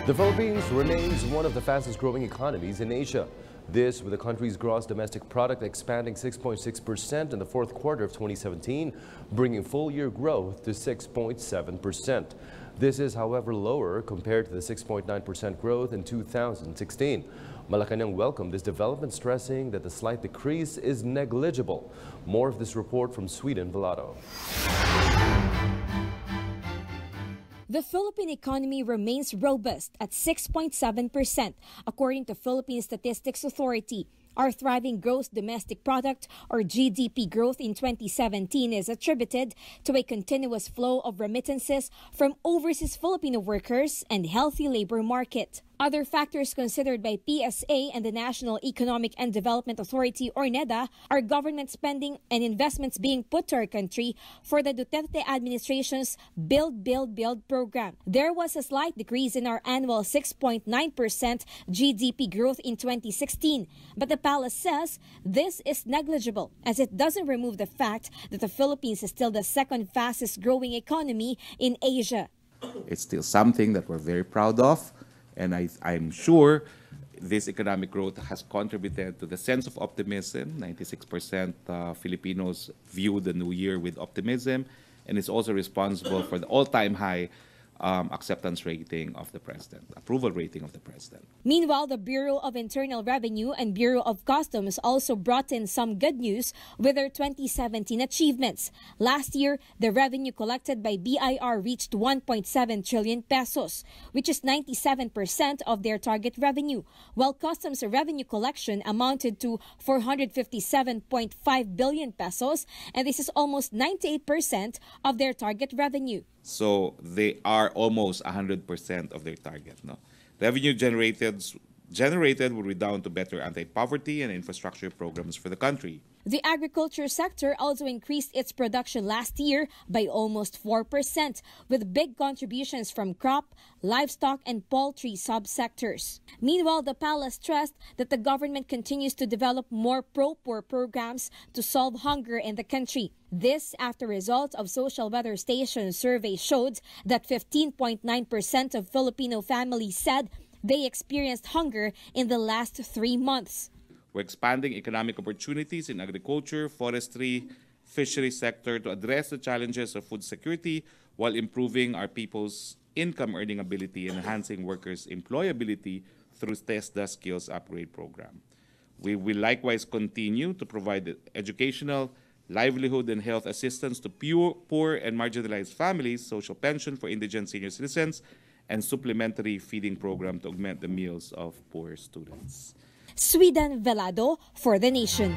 The Philippines remains one of the fastest growing economies in Asia. This with the country's gross domestic product expanding 6.6% in the fourth quarter of 2017, bringing full-year growth to 6.7%. This is, however, lower compared to the 6.9% growth in 2016. Malacanang welcomed this development, stressing that the slight decrease is negligible. More of this report from Sweden, Velato. The Philippine economy remains robust at 6.7%, according to Philippine Statistics Authority. Our thriving gross domestic product, or GDP growth in 2017, is attributed to a continuous flow of remittances from overseas Filipino workers and healthy labor market. Other factors considered by PSA and the National Economic and Development Authority, or NEDA, are government spending and investments being put to our country for the Duterte administration's Build, Build, Build program. There was a slight decrease in our annual 6.9% GDP growth in 2016, but the palace says this is negligible, as it doesn't remove the fact that the Philippines is still the second fastest growing economy in Asia. It's still something that we're very proud of. And I'm sure this economic growth has contributed to the sense of optimism. 96% Filipinos view the new year with optimism, and it's also responsible for the all-time high acceptance rating of the president, approval rating of the president. Meanwhile, the Bureau of Internal Revenue and Bureau of Customs also brought in some good news with their 2017 achievements. Last year, the revenue collected by BIR reached 1.7 trillion pesos, which is 97% of their target revenue, while customs revenue collection amounted to 457.5 billion pesos, and this is almost 98% of their target revenue. So they are almost 100% of their target. No? Revenue generated will redound to better anti-poverty and infrastructure programs for the country. The agriculture sector also increased its production last year by almost 4%, with big contributions from crop, livestock, and poultry subsectors. Meanwhile, the palace stressed that the government continues to develop more pro-poor programs to solve hunger in the country. This after results of social weather station survey showed that 15.9% of Filipino families said they experienced hunger in the last 3 months. We're expanding economic opportunities in agriculture, forestry, fishery sector to address the challenges of food security while improving our people's income earning ability and enhancing workers' employability through TESDA Skills Upgrade Program. We will likewise continue to provide educational, livelihood, and health assistance to poor and marginalized families, social pension for indigent senior citizens, and supplementary feeding program to augment the meals of poor students. Sweden, Velado for the Nation.